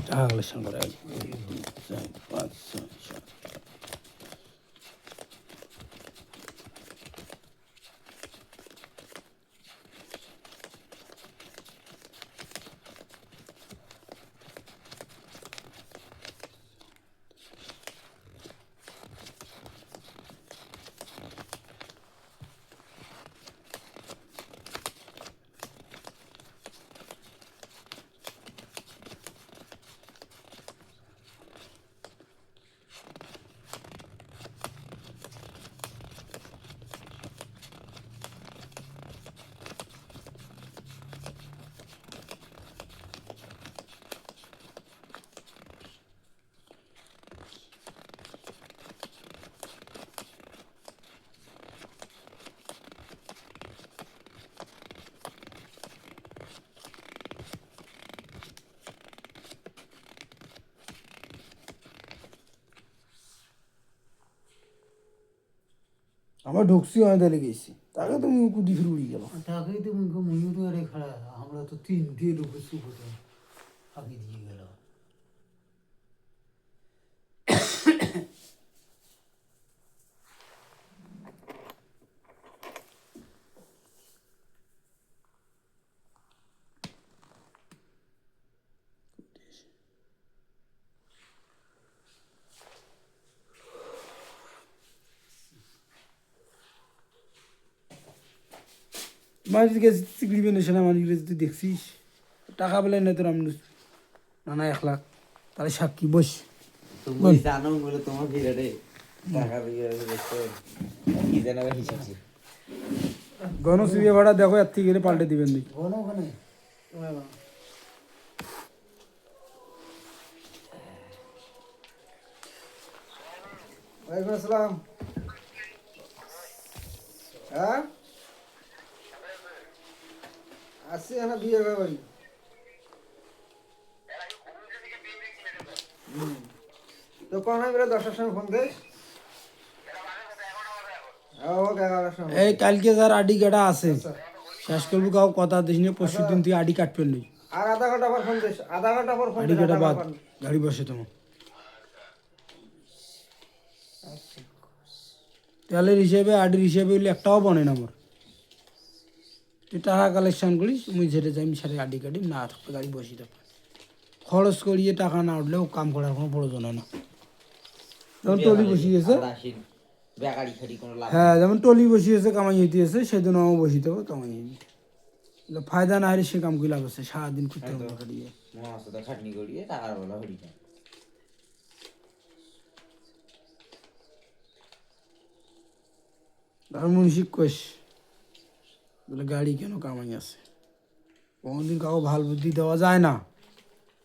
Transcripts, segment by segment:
টাকা কালেকশন করে 1 2 3 4 5 6 7 আমার ঢুকছি অনেক দেরি গেছি তাকে তুমি কুদি ফিরে উড়ি গেল তাকেই তো মুই তো আরে খাড়া আমরা তো 3 দিয়ে ঢুকেছি কোথায় আগে দিয়ে গেল মাঝে গেছি সিগড়ি নেশন আমার তুই দেখছিস টাকা পেলে না তোর আমি না 1 লাখ তাহলে সাক্ষী বস তুমি জানো বলে তোমার ভিড়ে টাকা দিয়ে কি জানো হিসাব গণসিবিয়া ভাড়া দেখো এর থেকে গেলে পাল্টে দিবেন নি ঘন ওখানে ওয়ালাইকুম আসসালাম হ্যাঁ আসছি না বিয়ে বাড়ি তো কোন হয় বেলা 10টার সময় ফোন দিস ওকে 11টার সময় এই কালকে যার আডি কাটা আছে শেষ করবো কাউ কথা দিস নি পরশু দিন তুই আডি কাটবেন নি আর আধা ঘন্টা পর ফোন দিস আধা ঘন্টা পর ফোন আডি কাটা বাদ গাড়ি বসে তোমার তেলের হিসেবে আডির হিসেবে হইলে একটাও বনে না আমার তুই টাকা কালেকশন করিস মুই ঝেড়ে যাই সারে আডি কাটি না থাকবে গাড়ি বসি থাকবে খরচ করিয়ে টাকা না উঠলেও কাম করার কোনো প্রয়োজন হয় না যেমন টলি বসিয়েছে বেকারি খাড়ি কোনো লাভ হ্যাঁ যেমন টলি বসিয়েছে কামাই হইতেছে সেদিন আমি বসিতে হবে কামাই হইনি ফায়দা না হলে সে কাম কি লাভ আছে সারাদিন করতে হবে কাটিয়ে মস্ত তো খাটনি করিয়ে টাকার বলা হরি না আর মুন্সিক কোষ বলে গাড়ি কেন কামাই আছে কোনদিন কাউকে ভাল বুদ্ধি দেওয়া যায় না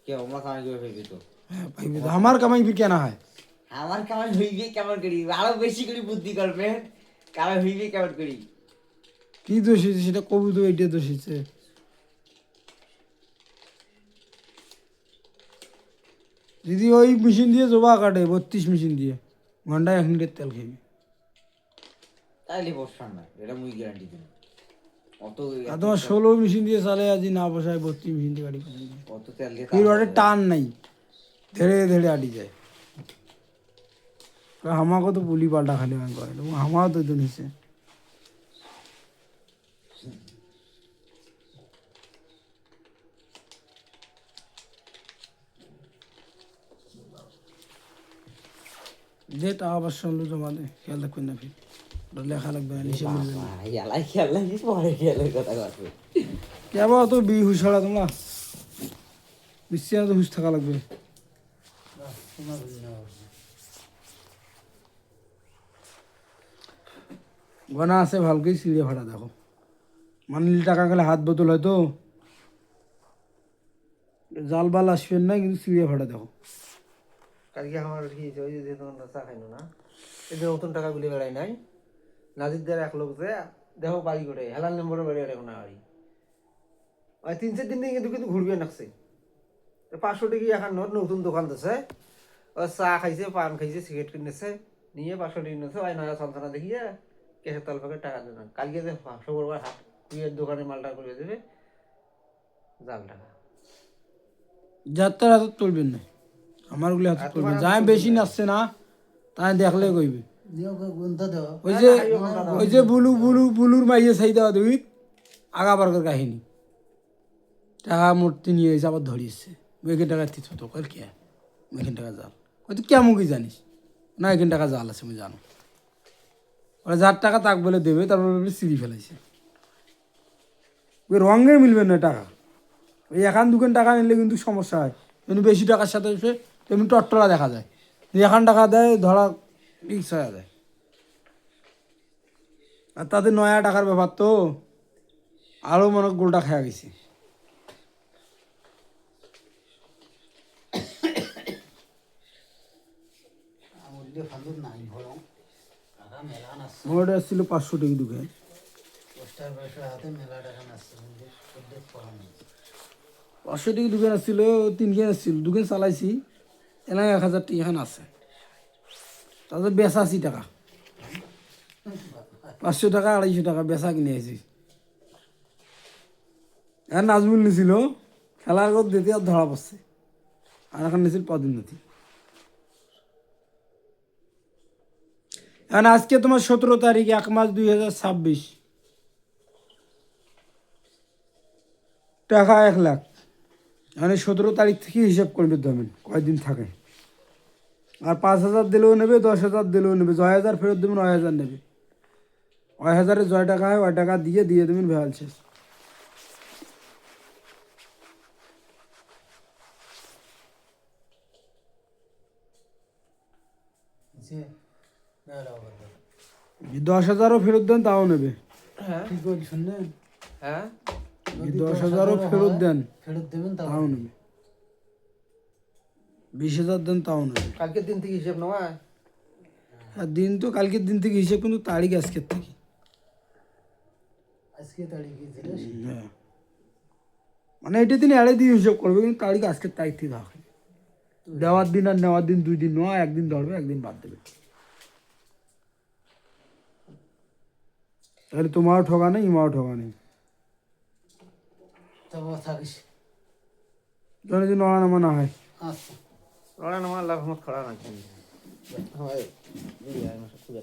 কেউ আমরা কামাই করে ফেলবি তো হ্যাঁ পাইবে তো আমার কামাই ফির কেনা হয় আমার কামাই হইবে কেমন করি আরো বেশি করে বুদ্ধি করবে কারণ হইবে কেমন করি কি দোষ হয়েছে সেটা কবু তো এইটা দোষ হয়েছে দিদি ওই মেশিন দিয়ে জবা কাটে 32 মেশিন দিয়ে ঘন্টায় 1 লিটার তেল খাবি তাইলে বসান না এটা মুই গ্যারান্টি দিই অত আর তোমার 16 মেশিন দিয়ে চালে আজি না বসায় 32 মেশিন দিয়ে গাড়ি অত তেল দিয়ে ফির ওটা টান নাই ধীরে ধীরে আটি যায় আমাকে তো পুলি পাল্টা খালি আমি করে আমারও তো তো নিছে যে টাকা পাঁচশো শুনলো জমা দে খেয়াল রাখবেন না ফির লেখা লাগবে না নিচে মিলবে না ইয়ালাই খেয়াল লাগিস পরে খেয়ালের কথা করবে কেবা তো বি হুশ হলা তোমরা নিশ্চয় তো হুশ থাকা লাগবে গনা আছে ভালকেই সিঁড়ে ভাড়া দেখো মানিল টাকা গেলে হাত বোতল হয়তো জাল বাল আসবেন না কিন্তু সিঁড়ে ভাড়া দেখো কালকে আমার কি ওই যে তোমার চা খাইনো না এই যে নতুন টাকা গুলি বেড়াই নাই নাজিরদের এক লোক যে দেখো বাড়ি করে হেলাল নম্বরে বেড়ে এখন বাড়ি ওই 3-4 দিন থেকে কিন্তু ঘুরবে নাকছে 500 টাকা এখন নতুন দোকান দিছে ও চা খাইছে পান খাইছে সিগারেট কিনেছে নিয়ে 500 টাকা নিয়েছে ওই নয়া সন্তানা দেখিয়ে কেসের তাল ফাঁকে টাকা দেন কালকে যে 500 করবার হাট তুই দোকানে মালটা করে দেবে জাল টাকা যাত্রার হাতত তুলবেন না, আমারগুলি হাতত তুলবেন। যাই বেশি নাচছে না তাই দেখলে কইবে ওই যে বুলুর মাইয়ে চাই দেওয়া দুই আগা বার্গের কাহিনী, টাকা মূর্তি নিয়ে এসে আবার ধরিয়েছে, এখান টাকা তিথ তো কর কে এখান টাকা জাল, ওই তুই কেমন কি জানিস না এখান টাকা জাল আছে আমি জানো, ওরা যার টাকা তাক বলে দেবে তারপর সিঁড়ি ফেলাইছে, ওই রঙে মিলবে না টাকা, ওই এখান দুখান টাকা নিলে কিন্তু সমস্যা হয়, কিন্তু বেশি টাকার সাথে তেমনি টট্টলা দেখা যায়, এখান টাকা দেয় ধরা রিক্স হয়ে যায়, আর তাদের নয়া টাকার ব্যাপার তো আরও মনে হয় গোলটা খেয়া গেছে। মোটা আসছিল 500 টাকা দুকে, 500 টাকা দুকান আসছিল, 3 আসছিল, দুকান চালাইছি এলাকা 1000 টাকা এখানে আছে, তাদের বেচা 80 টাকা, 500 টাকা 250 টাকা বেচা কিনে আছি। আর নাজমুল নিছিল খেলার গত দিতে আর ধরা পড়ছে, আর এখন নিছিল পদোন্নতি। এখন আজকে তোমার 17 তারিখ 1 মাস 2026, টাকা 1 লাখ, মানে 17 তারিখ থেকে হিসাব করবে দেবেন কয়দিন থাকে, আর 5,000 দিলেও নেবে, 10,000 দিলেও নেবে, 6,000 ফেরত দেবেন, 9,000 নেবে, 9,000-এ 6 টাকা হয়, ওই টাকা দিয়ে দেবেন ভেয়াল শেষ। যদি 10,000-ও ফেরত দেন তাও নেবে, হ্যাঁ ঠিক বলছি শুনলেন, হ্যাঁ, যদি 10,000-ও ফেরত দেন তাও নেবে, 20,000 দেন তাও নেবে। কালকের দিন থেকে হিসেব নয়, আর দিন তো কালকের দিন থেকে হিসেব, কিন্তু তারিখ আজকের থেকে। হ্যাঁ, মানে এটা দিন এড়ে দিয়ে হিসেব করবে, কিন্তু তারিখ আজকের তারিখ থেকে থাকে, দেওয়ার দিন আর নেওয়ার দিন 2 দিন নয়, একদিন ধরবে একদিন বাদ দেবে, তাহলে তোমারও ঠকা নেই ইমাও ঠকা নেই, যদি নড়া নামা না হয়। ওরা নামা আল্লাহ রহমত খরা নাকি হয় এই আর মাসে খুঁজে